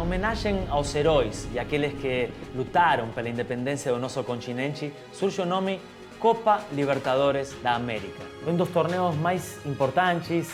homenagem aos heróis e àqueles que lutaram pela independência do nosso continente, surge o nome Copa Libertadores da América. Um dos torneios mais importantes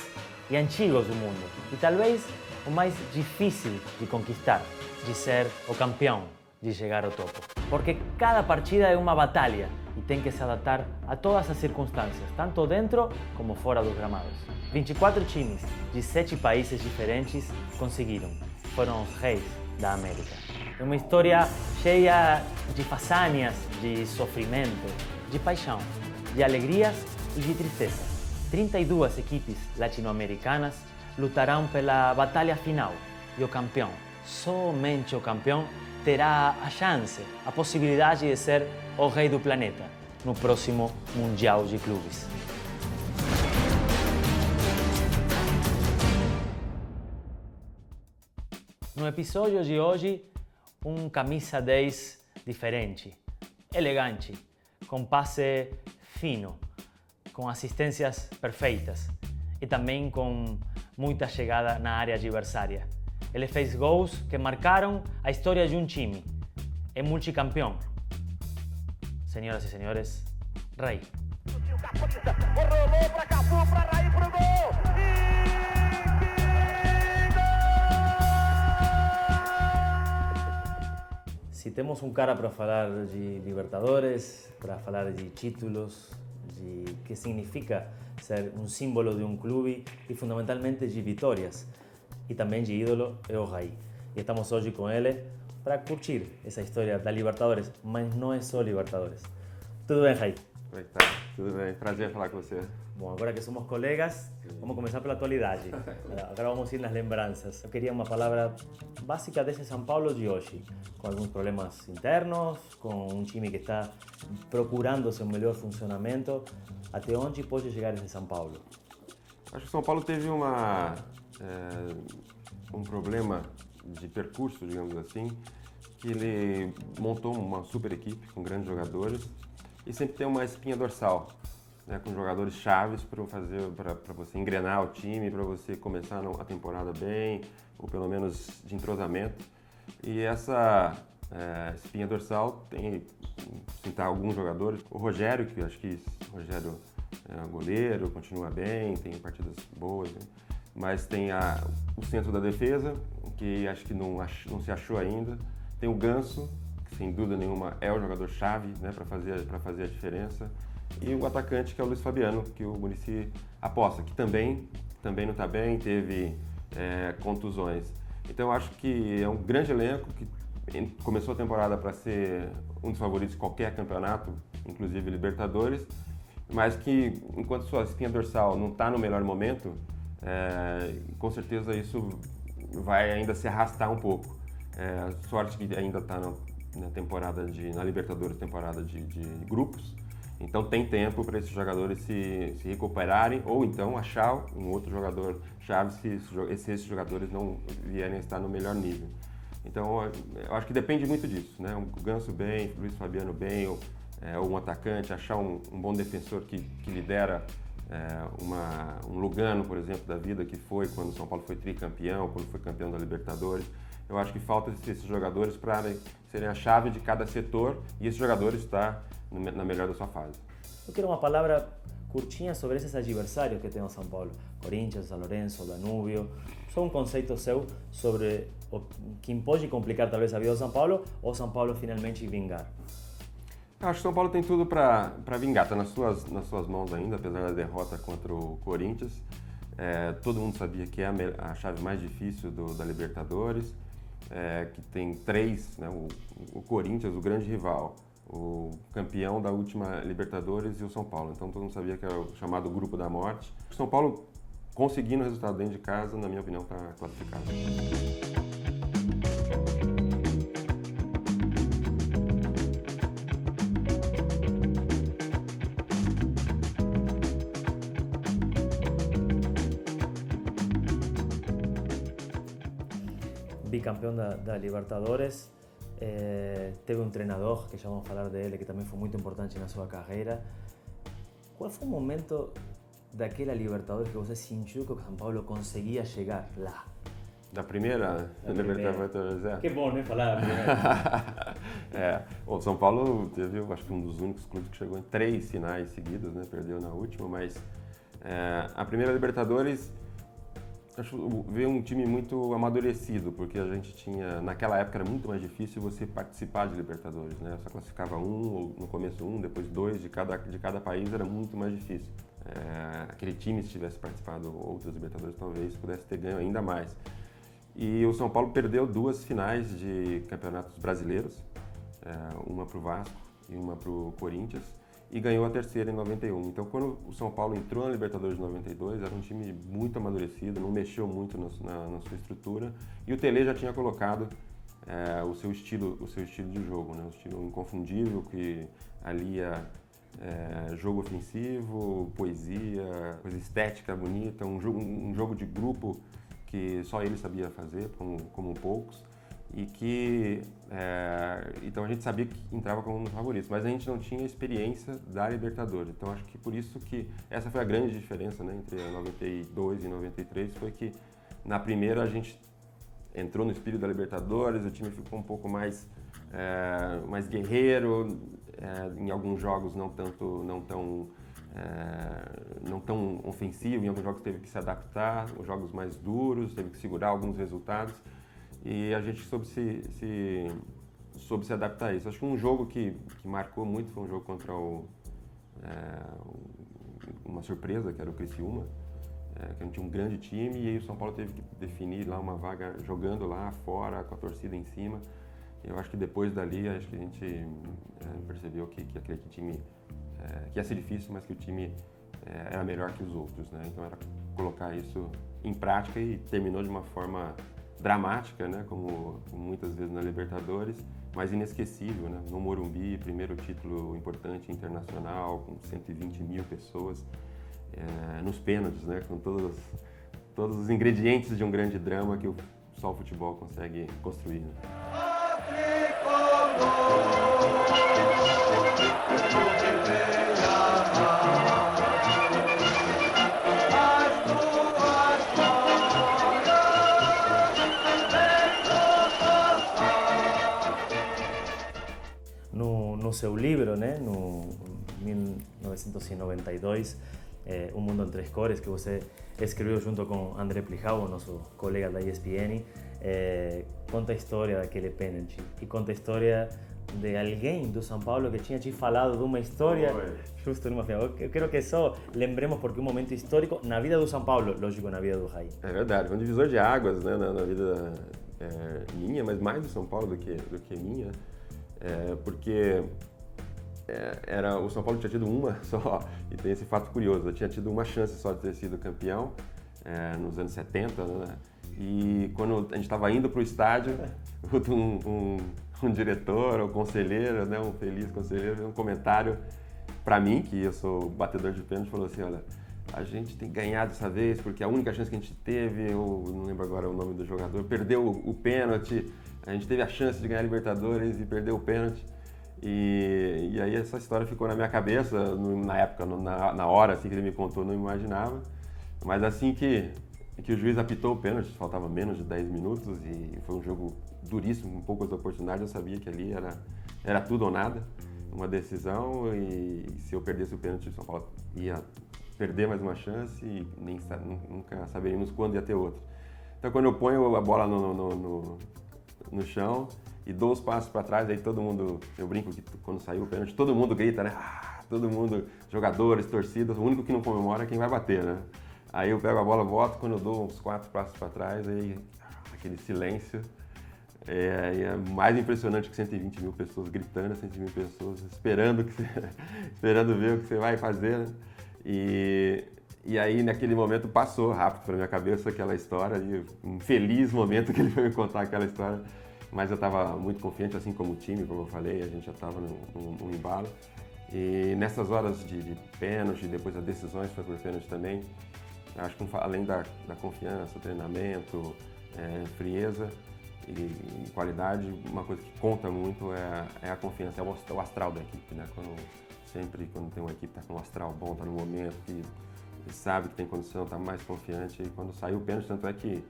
e antigos do mundo e talvez o mais difícil de conquistar, de ser o campeão, de chegar ao topo. Porque cada partida é uma batalha e tem que se adaptar a todas as circunstâncias, tanto dentro como fora dos gramados. 24 times de 7 países diferentes conseguiram. Foram os reis da América. É uma história cheia de façanhas, de sofrimento, de paixão, de alegrias e de tristezas. 32 equipes latino-americanas lutarão pela batalha final e o campeão, somente o campeão, terá a chance, a possibilidade de ser o rei do planeta no próximo Mundial de Clubes. No episódio de hoje, um camisa 10 diferente, elegante, com passe fino, com assistências perfeitas e também com muita chegada na área adversária. Ele fez gols que marcaram a história de um time. É multicampeão. Senhoras e senhores, Rei. Rolou pra Cafu, pra Raí, pro gol! Se temos um cara para falar de Libertadores, para falar de títulos, de que significa ser um símbolo de um clube e fundamentalmente de vitórias e também de ídolo, é o Raí. E estamos hoje com ele para curtir essa história da Libertadores, mas não é só Libertadores. Tudo bem, Raí? Como é que tá? Tudo bem, prazer falar com você. Bom, agora que somos colegas, vamos começar pela atualidade. Agora vamos ir nas lembranças. Eu queria uma palavra básica desse São Paulo de hoje, com alguns problemas internos, com um time que está procurando seu melhor funcionamento. Até onde pode chegar esse São Paulo? Acho que o São Paulo teve um problema de percurso, digamos assim, que ele montou uma super equipe com grandes jogadores e sempre tem uma espinha dorsal, né, com jogadores chaves para você engrenar o time, para você começar a temporada bem, ou pelo menos de entrosamento. E essa espinha dorsal tem, citar alguns jogadores, o Rogério, que eu acho que o Rogério é goleiro, continua bem, tem partidas boas, né? Mas tem o centro da defesa, que acho que não se achou ainda, tem o Ganso, que sem dúvida nenhuma é o jogador-chave, né, para fazer a diferença, e o atacante, que é o Luiz Fabiano, que o Muricy aposta, que também não está bem, teve contusões. Então eu acho que é um grande elenco, que começou a temporada para ser um dos favoritos de qualquer campeonato, inclusive Libertadores, mas que enquanto sua espinha dorsal não está no melhor momento, com certeza isso vai ainda se arrastar um pouco. Sorte que ainda está na Libertadores, temporada de grupos, então tem tempo para esses jogadores se recuperarem ou então achar um outro jogador chave se esses jogadores não vierem a estar no melhor nível. Então eu acho que depende muito disso, né? O Ganso bem, o Luiz Fabiano bem, ou um atacante, achar um bom defensor que lidera um Lugano, por exemplo, da vida, que foi quando o São Paulo foi tricampeão, quando foi campeão da Libertadores. Eu acho que falta esses jogadores para serem a chave de cada setor e esses jogadores estar na melhor da sua fase. Eu quero uma palavra curtinha sobre esses adversários que tem o São Paulo. Corinthians, São Lourenço, Danúbio. Só um conceito seu sobre o que pode complicar talvez a vida do São Paulo ou São Paulo finalmente vingar. Eu acho que o São Paulo tem tudo para vingar, está nas suas mãos ainda, apesar da derrota contra o Corinthians. Todo mundo sabia que é a chave mais difícil da Libertadores, que tem 3, né, o Corinthians, o grande rival, o campeão da última Libertadores e o São Paulo. Então todo mundo sabia que era o chamado Grupo da Morte. O São Paulo, conseguindo o resultado dentro de casa, na minha opinião, está classificado. Bicampeão da Libertadores, teve um treinador que já vamos falar dele, que também foi muito importante na sua carreira. Qual foi o momento daquela Libertadores que você sentiu que o São Paulo conseguia chegar lá? Da primeira Libertadores, Que bom, né? Falar a primeira. O São Paulo teve, acho que um dos únicos clubes que chegou em 3 finais seguidas, né? Perdeu na última, mas a primeira Libertadores veio um time muito amadurecido, porque a gente tinha, naquela época era muito mais difícil você participar de Libertadores, né? Só classificava ou no começo depois 2 de cada país, era muito mais difícil. Aquele time, se tivesse participado outras Libertadores, talvez pudesse ter ganho ainda mais. E o São Paulo perdeu 2 finais de campeonatos brasileiros, uma para o Vasco e uma para o Corinthians, e ganhou a terceira em 91. Então, quando o São Paulo entrou na Libertadores de 92, era um time muito amadurecido, não mexeu muito na sua estrutura, e o Tele já tinha colocado o seu estilo de jogo, né? Um estilo inconfundível que alia jogo ofensivo, poesia, coisa estética bonita, um jogo de grupo que só ele sabia fazer, como poucos, e que então a gente sabia que entrava como um dos favoritos, mas a gente não tinha experiência da Libertadores. Então acho que por isso que essa foi a grande diferença, né, entre a 92 e 93, foi que na primeira a gente entrou no espírito da Libertadores, o time ficou um pouco mais guerreiro, em alguns jogos não tão ofensivo, em alguns jogos teve que se adaptar, os jogos mais duros, teve que segurar alguns resultados, e a gente soube se adaptar a isso. Acho que um jogo que marcou muito foi um jogo contra uma surpresa, que era o Criciúma, que a gente tinha um grande time, e aí o São Paulo teve que definir lá uma vaga jogando lá fora, com a torcida em cima. Eu acho que depois dali, acho que a gente percebeu que aquele time que ia ser difícil, mas que o time era melhor que os outros, né? Então era colocar isso em prática, e terminou de uma forma dramática, né? Como muitas vezes na Libertadores, mas inesquecível, né? No Morumbi, primeiro título importante internacional, com 120 mil pessoas, nos pênaltis, né? Com todos os ingredientes de um grande drama que só o futebol consegue construir, né? No seu livro, né, no 1992, Um Mundo em Três Cores, que você escreveu junto com André Plijau, nosso colega da ESPN, conta a história daquele pênalti e conta a história de alguém do São Paulo que tinha te falado de uma história justo numa final. Eu quero que só lembremos porque é um momento histórico na vida do São Paulo, lógico, na vida do Raí. É verdade, foi um divisor de águas, né, na vida minha, mas mais do São Paulo do que minha, porque o São Paulo tinha tido uma só, e tem esse fato curioso, eu tinha tido uma chance só de ter sido campeão nos anos 70, né? E quando a gente estava indo para o estádio, um diretor, um conselheiro, né, um feliz conselheiro, fez um comentário para mim, que eu sou batedor de pênalti, falou assim: olha, a gente tem que ganhar dessa vez, porque a única chance que a gente teve, eu não lembro agora o nome do jogador, perdeu o pênalti, a gente teve a chance de ganhar a Libertadores e perdeu o pênalti. E aí essa história ficou na minha cabeça, na época, na hora assim, que ele me contou, eu não imaginava, mas assim que o juiz apitou o pênalti, faltava menos de 10 minutos e foi um jogo duríssimo, com poucas oportunidades, eu sabia que ali era tudo ou nada, uma decisão, e se eu perdesse o pênalti, o São Paulo ia perder mais uma chance e nunca saberíamos quando ia ter outra. Então quando eu ponho a bola no chão e dou os passos para trás, aí todo mundo, eu brinco que quando saiu o pênalti, todo mundo grita, né? Todo mundo, jogadores, torcidas, o único que não comemora é quem vai bater, né? Aí eu pego a bola, volto, quando eu dou uns 4 passos para trás, aí aquele silêncio. É mais impressionante que 120 mil pessoas gritando, 120 mil pessoas esperando ver o que você vai fazer, né? E aí naquele momento passou rápido para minha cabeça aquela história, um feliz momento que ele foi me contar aquela história, mas eu estava muito confiante, assim como o time, como eu falei, a gente já estava num embalo. E nessas horas de pênalti, depois das decisões foi por pênalti também, acho que além da confiança, treinamento, frieza e qualidade, uma coisa que conta muito é a confiança, é o astral da equipe, né? Quando tem uma equipe que está com um astral bom, está no momento que sabe que tem condição, está mais confiante, e quando saiu o pênalti, tanto é que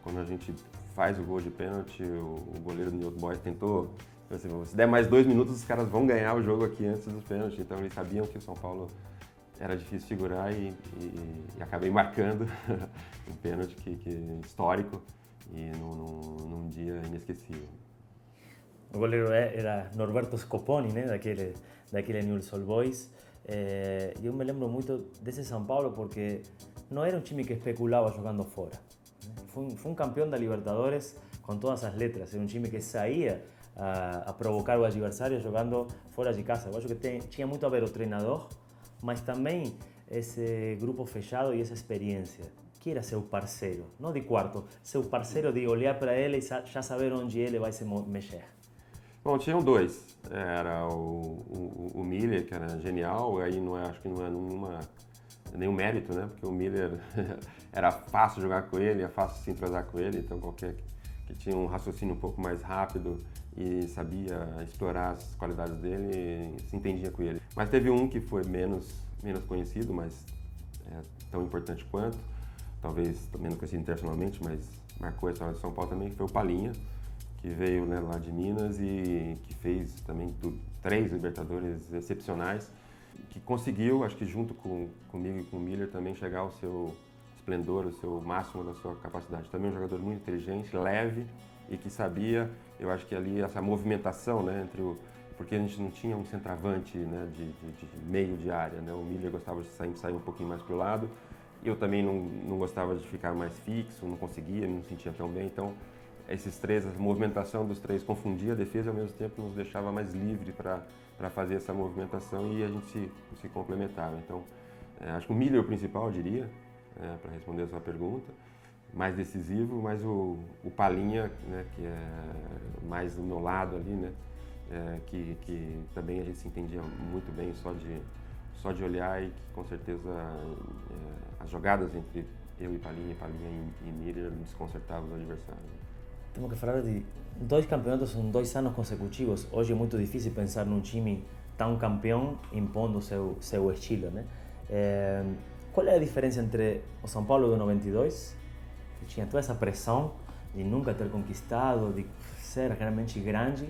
Quando a gente faz o gol de pênalti, o goleiro do New Old Boys tentou, assim, se der mais 2 minutos, os caras vão ganhar o jogo aqui antes dos pênaltis. Então eles sabiam que o São Paulo era difícil segurar e acabei marcando um pênalti que histórico e num dia inesquecível. O goleiro era Norberto Scoponi, né, daquele Newell's Old Boys. Eu me lembro muito desse São Paulo porque não era um time que especulava jogando fora. Foi um campeão da Libertadores com todas as letras. Era um time que saía a provocar o adversário jogando fora de casa. Eu acho que tinha muito a ver o treinador, mas também esse grupo fechado e essa experiência. Que era seu parceiro, não de quarto, seu parceiro de olhar para ele e já saber onde ele vai se mexer. Bom, tinham 2. Era o Miller, que era genial, aí acho que não é nenhum mérito, né? Porque o Miller era fácil jogar com ele, é fácil se entrosar com ele, então qualquer que tinha um raciocínio um pouco mais rápido e sabia explorar as qualidades dele, se entendia com ele. Mas teve um que foi menos conhecido, mas tão importante quanto, talvez menos conhecido internacionalmente, mas marcou a história de São Paulo também, que foi o Palinha, que veio, né, lá de Minas e que fez também 3 Libertadores excepcionais, que conseguiu, acho que junto comigo e com o Miller, também chegar ao seu esplendor, o seu máximo da sua capacidade. Também um jogador muito inteligente, leve e que sabia, eu acho que ali essa movimentação, né, porque a gente não tinha um centroavante, né, de meio de área, né? O Miller gostava de sair um pouquinho mais para o lado, eu também não gostava de ficar mais fixo, não conseguia, não sentia tão bem, então esses 3, a movimentação dos 3 confundia a defesa e ao mesmo tempo nos deixava mais livre para fazer essa movimentação e a gente se complementava. Então, acho que o Miller é o principal, eu diria, para responder a sua pergunta, mais decisivo, mas o Palinha, né, que é mais do meu lado ali, né, que também a gente se entendia muito bem só de olhar e que com certeza as jogadas entre eu e Palinha e Miller desconcertavam os adversários. Temos que falar de 2 campeonatos em 2 anos consecutivos. Hoje é muito difícil pensar num time tão campeão impondo seu estilo, né? Qual é a diferença entre o São Paulo do 92, que tinha toda essa pressão de nunca ter conquistado, de ser realmente grande,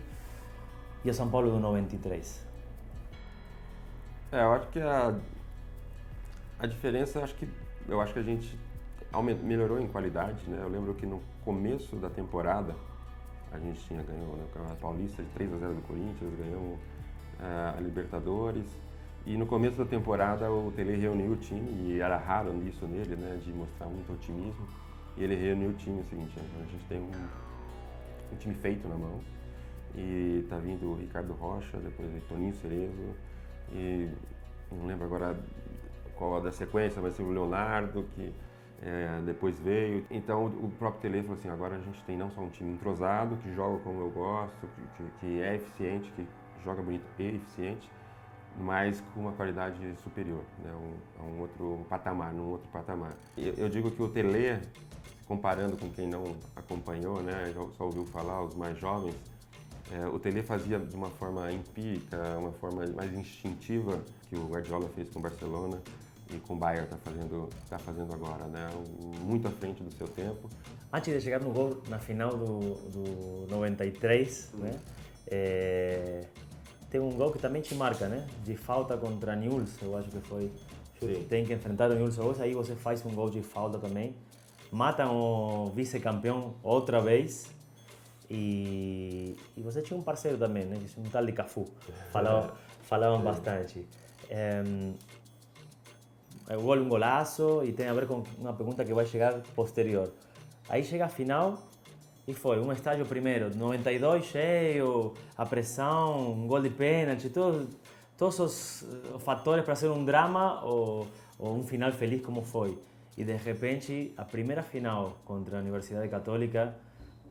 e o São Paulo do 93? Eu acho que a diferença, eu acho que a gente melhorou em qualidade, né? Eu lembro que no começo da temporada a gente ganhou, né, o Campeonato Paulista de 3-0 do Corinthians, ganhamos a Libertadores e no começo da temporada o Tele reuniu o time e era raro isso nele, né, de mostrar muito otimismo, e ele reuniu o time, é o seguinte, a gente tem um time feito na mão e tá vindo o Ricardo Rocha, depois o Toninho Cerezo e não lembro agora qual da sequência, mas o Leonardo que depois veio. Então o próprio Tele falou assim, agora a gente tem não só um time entrosado, que joga como eu gosto, que é eficiente, que joga bonito e eficiente, mas com uma qualidade superior, né, a um outro patamar, num outro patamar. Eu digo que o Tele, comparando com quem não acompanhou, né, só ouviu falar, os mais jovens, o Tele fazia de uma forma empírica, uma forma mais instintiva, que o Guardiola fez com o Barcelona, e com o Bayern tá fazendo agora, né? Muito à frente do seu tempo. Antes de chegar no gol na final do 93, né? Tem um gol que também te marca, né? De falta contra Newell's, eu acho que foi. Sim. Tem que enfrentar o Newell's, aí você faz um gol de falta também. Matam o vice-campeão outra vez. E você tinha um parceiro também, né? Um tal de Cafu. Falavam bastante. O gol é um golaço e tem a ver com uma pergunta que vai chegar posterior. Aí chega a final e foi um estádio primeiro, 92 cheio, a pressão, um gol de pênalti, todos os fatores para ser um drama ou um final feliz como foi. E de repente a primeira final contra a Universidade Católica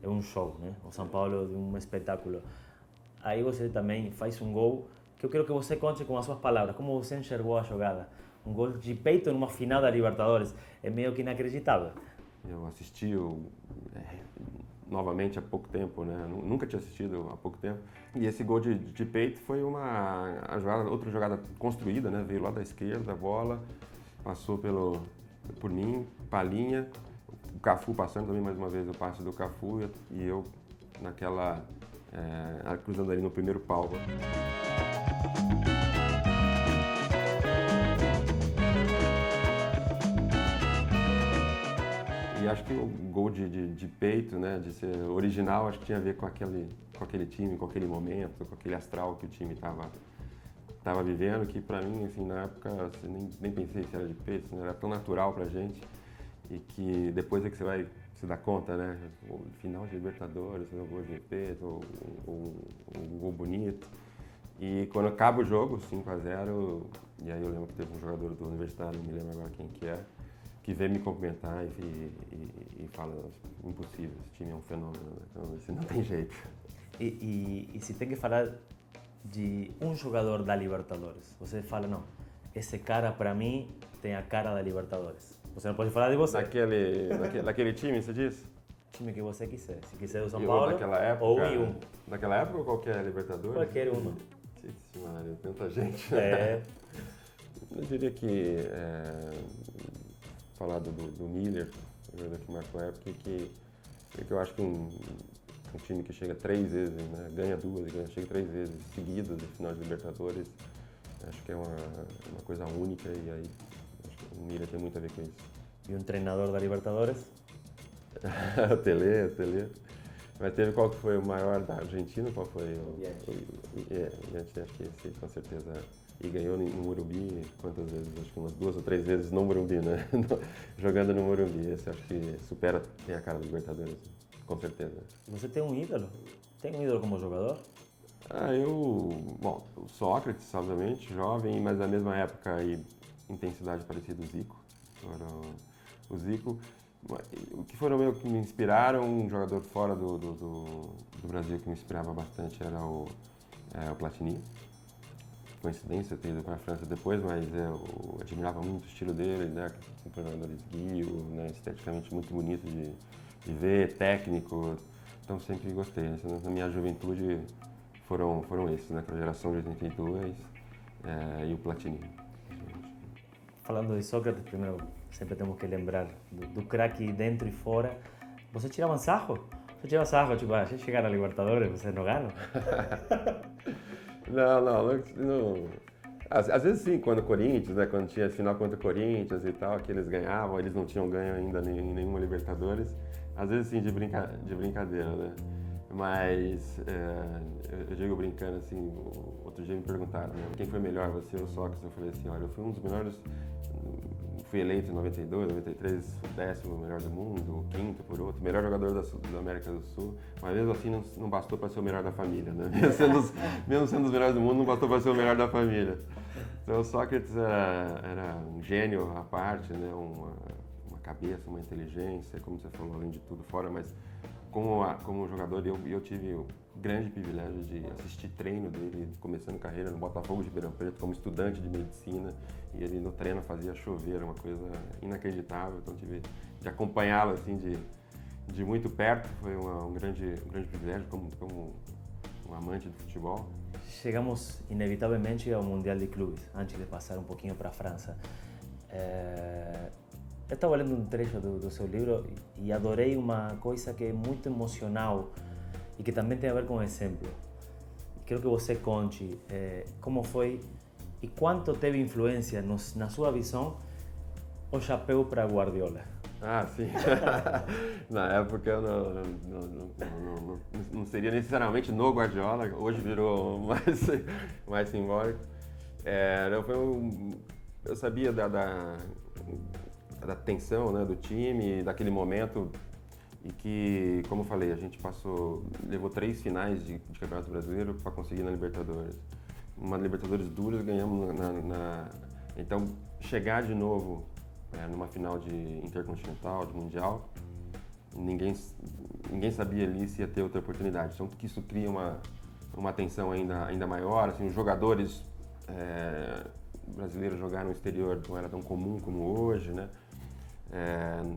é um show, né? O São Paulo de um espetáculo. Aí você também faz um gol que eu quero que você conte com as suas palavras, como você enxergou a jogada. Um gol de peito numa final da Libertadores, é meio que inacreditável. Eu assisti novamente há pouco tempo, né? Nunca tinha assistido há pouco tempo. E esse gol de peito foi outra jogada construída, né? Veio lá da esquerda, a bola, passou por mim, Palinha, Cafu passando também, mais uma vez, o passe do Cafu e eu naquela, cruzando ali no primeiro pau. E acho que o gol de peito, né, de ser original, acho que tinha a ver com aquele time, com aquele momento, com aquele astral que o time estava vivendo, que pra mim, assim, na época, assim, nem pensei se era de peito, né, era tão natural pra gente, e que depois é que você vai se dar conta, né, o final de Libertadores, um gol de peito, um gol bonito. E quando acaba o jogo, 5-0, e aí eu lembro que teve um jogador do Universitário, não me lembro agora quem que veio me cumprimentar e fala, impossível, esse time é um fenômeno, né? Então, assim, não tem jeito. E se tem que falar de um jogador da Libertadores, você fala, não, esse cara para mim tem a cara da Libertadores. Você não pode falar de você. Daquele time, você disse? Time que você quiser. Se quiser do São Ou Paulo, daquela época, ou em um. Daquela época ou qualquer Libertadores? Qualquer uma. Maria, tanta gente. Eu diria que falar do Miller, jogador que marcou a época, que eu acho que um time que chega 3 vezes, né, ganha 2 e chega 3 vezes seguidas no final de Libertadores, acho que é uma coisa única e aí acho que o Miller tem muito a ver com isso. E um treinador da Libertadores? O Tele. Mas teve qual que foi o maior da Argentina? Qual foi? O Bianchi, acho que esse, com certeza. E ganhou no Morumbi, quantas vezes? Acho que umas 2 ou 3 vezes no Morumbi, né? Jogando no Morumbi. Esse acho que supera, tem a cara do Libertadores, com certeza. Você tem um ídolo? Tem um ídolo como jogador? Bom, o Sócrates, obviamente, jovem, mas na mesma época aí, intensidade parecida do Zico. Agora, o Zico, o que foram meio que me inspiraram, um jogador fora do Brasil que me inspirava bastante era o Platini. Coincidência ter ido para a França depois, mas eu admirava muito o estilo dele, né? Um jogador esguio, né? Esteticamente muito bonito de ver, técnico, então sempre gostei. Na minha juventude foram esses, né? A geração de 82 e o Platini. Falando de Sócrates, primeiro sempre temos que lembrar do craque dentro e fora. Você tirava sarro? Você tirava sarro, tipo, a gente chegar na Libertadores, vocês não ganham? Não. Às vezes sim, quando o Corinthians, né, quando tinha final contra o Corinthians e tal, que eles ganhavam, eles não tinham ganho ainda em nenhuma Libertadores, às vezes sim, de brincadeira, né? Mas eu digo brincando assim, outro dia me perguntaram, né, quem foi melhor, você ou o Sócrates? Eu falei assim, olha, eu fui um dos melhores, fui eleito em 92, 93, o 10º melhor do mundo, o 5º por outro, melhor jogador da América do Sul, mas mesmo assim não bastou para ser o melhor da família, né? Mesmo sendo os melhores do mundo, não bastou para ser o melhor da família. Então o Sócrates era um gênio à parte, né? Uma cabeça, uma inteligência, como você falou, além de tudo fora, mas como jogador eu tive o grande privilégio de assistir treino dele, começando carreira no Botafogo de Ribeirão Preto, como estudante de medicina, e ele no treino fazia chover, era uma coisa inacreditável, então tive de acompanhá-lo assim de muito perto, foi um grande privilégio como um amante do futebol. Chegamos inevitavelmente ao Mundial de Clubes, antes de passar um pouquinho para a França. Eu estava lendo um trecho do seu livro e adorei uma coisa que é muito emocional e que também tem a ver com o exemplo. Quero que você conte como foi e quanto teve influência na sua visão o chapéu para Guardiola. Ah, sim. Na época eu não seria necessariamente no Guardiola, hoje virou mais simbólico. Eu sabia da tensão, né, do time, daquele momento, e que, como eu falei, a gente levou 3 finais de Campeonato Brasileiro para conseguir na Libertadores. Uma Libertadores dura, ganhamos então chegar de novo numa final de Intercontinental, de Mundial, ninguém sabia ali se ia ter outra oportunidade. Então que isso cria uma tensão ainda maior, assim, os jogadores brasileiros jogar no exterior não era tão comum como hoje, né?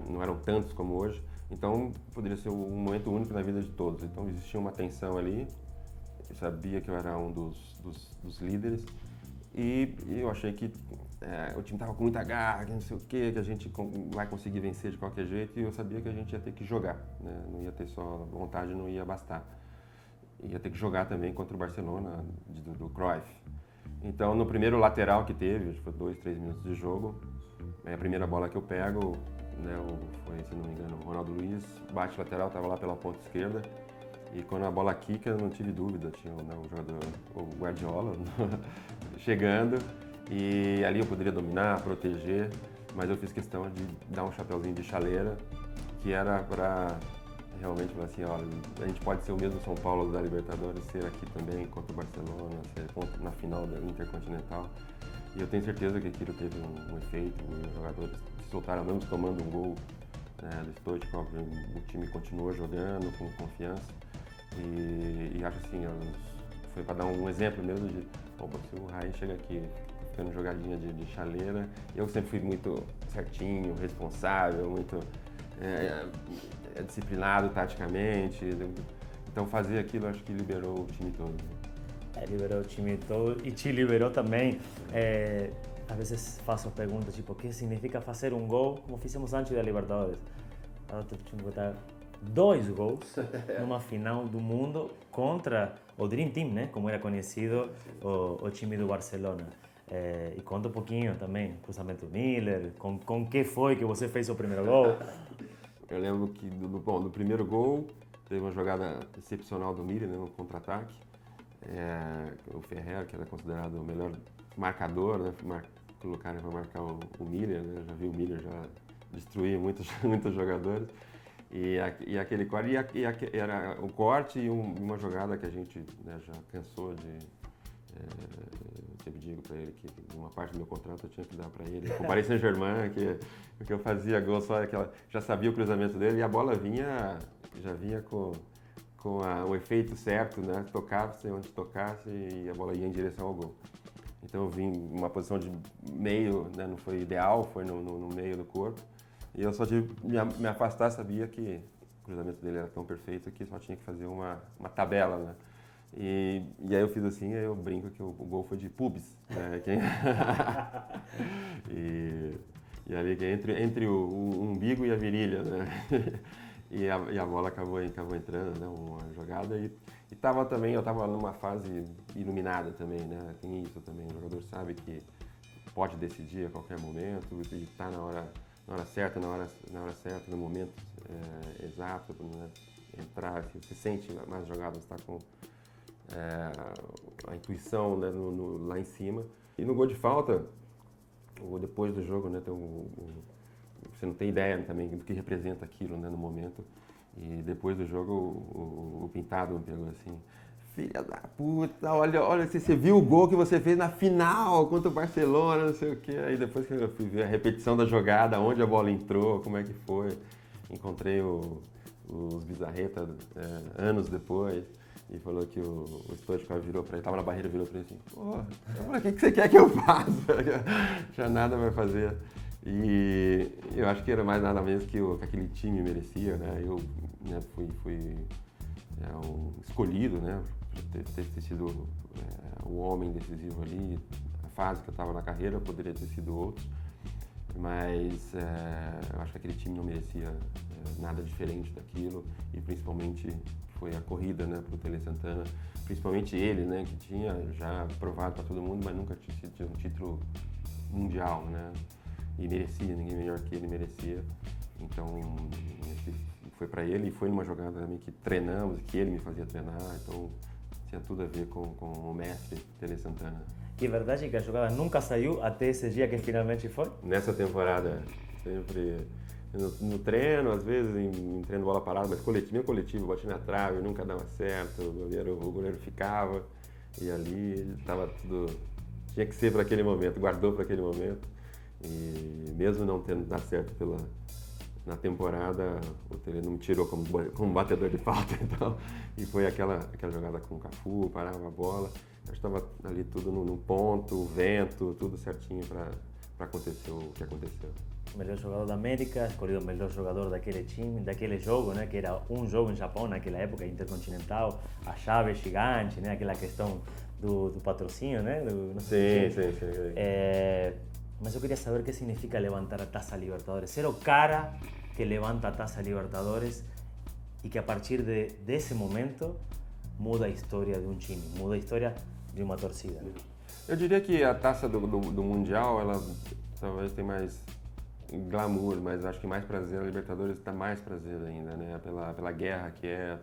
Não eram tantos como hoje, então poderia ser um momento único na vida de todos. Então existia uma tensão ali, eu sabia que eu era um dos líderes E eu achei que o time estava com muita garra, que não sei o quê, que a gente vai conseguir vencer de qualquer jeito, e eu sabia que a gente ia ter que jogar, né? Não ia ter só vontade, não ia bastar. Ia ter que jogar também contra o Barcelona do Cruyff. Então, no primeiro lateral que teve, acho que foi 2, 3 minutos de jogo, a primeira bola que eu pego, né, foi, se não me engano, o Ronaldo Luiz, bate lateral, estava lá pela ponta esquerda, e quando a bola quica, eu não tive dúvida, tinha o jogador, o Guardiola, chegando, e ali eu poderia dominar, proteger, mas eu fiz questão de dar um chapeuzinho de chaleira, que era para realmente falar assim, olha, a gente pode ser o mesmo São Paulo da Libertadores, ser aqui também contra o Barcelona, ser na final da Intercontinental. E eu tenho certeza que aquilo teve um efeito, os jogadores se soltaram mesmo tomando um gol, né, do Stoichkov, o time continuou jogando com confiança. E acho assim, foi para dar um exemplo mesmo de, opa, se o Raí chega aqui ficando jogadinha de chaleira, eu sempre fui muito certinho, responsável, muito disciplinado taticamente, então fazer aquilo acho que liberou o time todo. Liberou o time todo e te liberou também. Às vezes faço perguntas tipo, o que significa fazer um gol como fizemos antes da Libertadores? Agora tive que botar 2 gols numa final do mundo contra o Dream Team, né? Como era conhecido o time do Barcelona. E conta um pouquinho também, cruzamento Miller, com que foi que você fez o primeiro gol? Eu lembro que do primeiro gol teve uma jogada excepcional do Miller, né, no contra-ataque. O Ferrer, que era considerado o melhor marcador, né, colocaram para marcar o Miller, né, já vi o Miller já destruir muitos jogadores. E aquele corte, era o corte e uma jogada que a gente, né, já cansou de... eu sempre digo para ele que uma parte do meu contrato eu tinha que dar para ele. Com o Paris Saint-Germain, que eu fazia gol só aquela, já sabia o cruzamento dele e a bola já vinha com o efeito certo, né? Tocava-se onde tocasse e a bola ia em direção ao gol. Então eu vim em uma posição de meio, né? Não foi ideal, foi no meio do corpo. E eu só tive que me afastar, sabia que o cruzamento dele era tão perfeito que só tinha que fazer uma tabela, né? E aí eu fiz assim, aí eu brinco que o gol foi de pubis, né? E ali entre o umbigo e a virilha, né? E a bola acabou entrando, né? Uma jogada e eu estava numa fase iluminada também, né? Tem isso também, o jogador sabe que pode decidir a qualquer momento e está na hora certa, na hora certa, no momento exato, né? Entrar, se sente mais jogada, está com a intuição, né, lá em cima. E no gol de falta, depois do jogo, né, você não tem ideia também do que representa aquilo, né, no momento. E depois do jogo, o Pintado me pegou assim, filha da puta, olha, você viu o gol que você fez na final contra o Barcelona, não sei o quê. Aí depois que eu fui ver a repetição da jogada, onde a bola entrou, como é que foi, encontrei os Bizarreta anos depois. E falou que o Stoichkov virou pra ele, tava na barreira, virou pra ele assim, pô, o que você quer que eu faça? Já nada vai fazer. E eu acho que era mais nada menos que aquele time merecia, né? Eu, né, fui escolhido, né? Ter sido o homem decisivo ali. A fase que eu tava na carreira poderia ter sido outro. Mas eu acho que aquele time não merecia nada diferente daquilo. E principalmente foi a corrida, né, pro Tele Santana, principalmente ele, né, que tinha já provado para todo mundo, mas nunca tinha um título mundial, né, e merecia, ninguém melhor que ele merecia. Então foi para ele e foi numa jogada também que treinamos, que ele me fazia treinar, então tinha tudo a ver com o mestre Tele Santana. E é verdade que a jogada nunca saiu até esse dia que finalmente foi? Nessa temporada, sempre no treino, às vezes em treino bola parada, mas coletivo, bati na trave, nunca dava certo, o goleiro ficava e ali estava tudo, tinha que ser para aquele momento, guardou para aquele momento e mesmo não tendo dado certo na temporada, o Tele não me tirou como batedor de falta, então, e foi aquela jogada com o Cafu, parava a bola, eu estava ali tudo no ponto, o vento, tudo certinho para acontecer o que aconteceu. O melhor jogador da América, escolhido o melhor jogador daquele time, daquele jogo, né, que era um jogo em Japão naquela época, Intercontinental, a chave gigante, né, aquela questão do patrocínio, né? Não Sim, sei. sim. Mas eu queria saber o que significa levantar a Taça Libertadores. Ser o cara que levanta a Taça Libertadores e que a partir desse momento muda a história de um time, muda a história de uma torcida. Eu diria que a taça do Mundial, ela talvez tenha mais glamour, mas acho que mais prazer. A Libertadores dá mais prazer ainda, né? Pela guerra que é,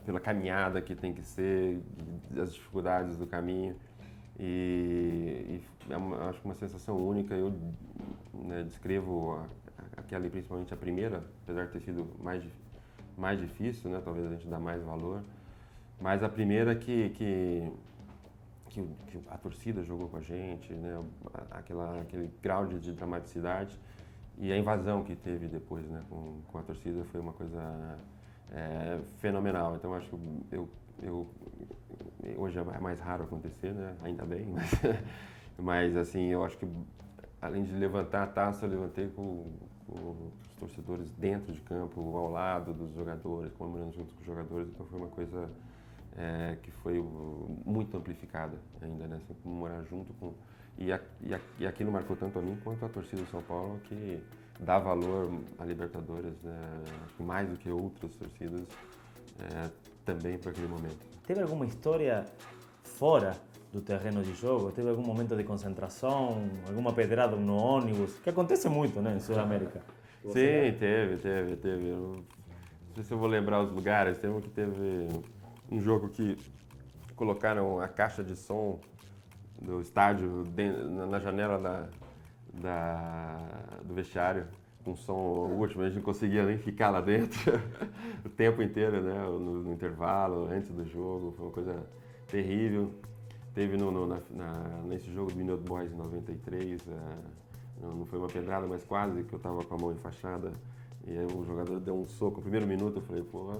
pela caminhada que tem que ser, as dificuldades do caminho. E acho que uma sensação única. Eu, né, descrevo aquela, principalmente a primeira, apesar de ter sido mais difícil, né? Talvez a gente dá mais valor. Mas a primeira que a torcida jogou com a gente, né? Aquele grau de dramaticidade, e a invasão que teve depois, né? com a torcida foi uma coisa fenomenal. Então acho que hoje é mais raro acontecer, né? Ainda bem, mas assim, eu acho que além de levantar a taça, eu levantei com os torcedores dentro de campo, ao lado dos jogadores, comemorando junto com os jogadores. Então foi uma coisa que foi muito amplificada ainda, né? Assim, comemorar junto com... E aquilo marcou tanto a mim quanto a torcida do São Paulo, que dá valor à Libertadores, né? Mais do que outras torcidas, também para aquele momento. Teve alguma história fora do terreno de jogo? Teve algum momento de concentração, alguma pedrada no ônibus? Que acontece muito, né, em Sudamérica. Sim, teve. Não sei se eu vou lembrar os lugares. Teve que teve um jogo que colocaram a caixa de som do estádio na janela do vestiário, com som último. A gente não conseguia nem ficar lá dentro o tempo inteiro, né? No intervalo, antes do jogo. Foi uma coisa terrível. Teve nesse jogo do Minute Boys em 93, não foi uma pedrada, mas quase, que eu estava com a mão enfaixada. E aí o jogador deu um soco. No primeiro minuto eu falei, pô,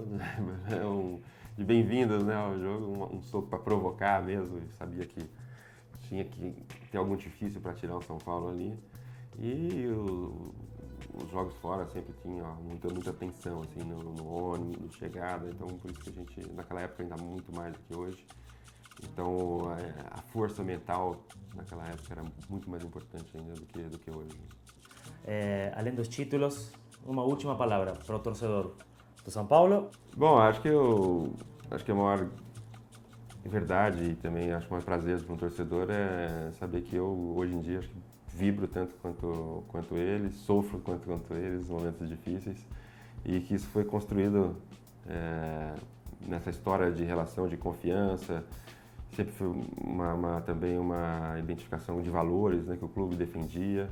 de bem-vindos, né, ao jogo, um soco para provocar mesmo. Eu sabia que tinha que ter algum difícil para tirar o São Paulo ali. E os jogos fora sempre tinham muita tensão, assim, no ônibus, no chegada. Então, por isso que a gente, naquela época, ainda muito mais do que hoje. Então, a força mental naquela época era muito mais importante ainda do que hoje. Além dos títulos, uma última palavra para o torcedor do São Paulo? Bom, acho que a maior verdade e também acho que o maior prazer para um torcedor é saber que eu, hoje em dia, acho que vibro tanto quanto eles, sofro quanto eles nos momentos difíceis, e que isso foi construído nessa história de relação de confiança. Sempre foi também uma identificação de valores, né, que o clube defendia.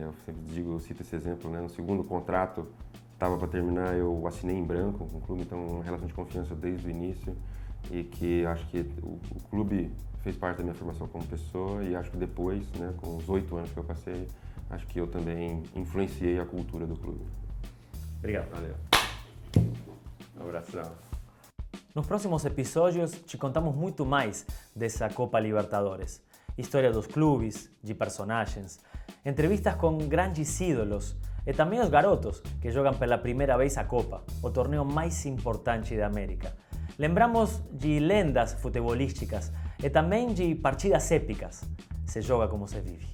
Eu sempre cito esse exemplo, né? No segundo contrato, estava para terminar, eu assinei em branco com o clube, então uma relação de confiança desde o início, e que acho que o clube fez parte da minha formação como pessoa, e acho que depois, né, com os 8 anos que eu passei, acho que eu também influenciei a cultura do clube. Obrigado. Valeu. Um abração. Nos próximos episódios te contamos muito mais dessa Copa Libertadores. História dos clubes, de personagens, entrevistas com grandes ídolos e também os garotos que jogam pela primeira vez a Copa, o torneio mais importante da América. Lembramos de lendas futebolísticas e também de partidas épicas. Se joga como se vive.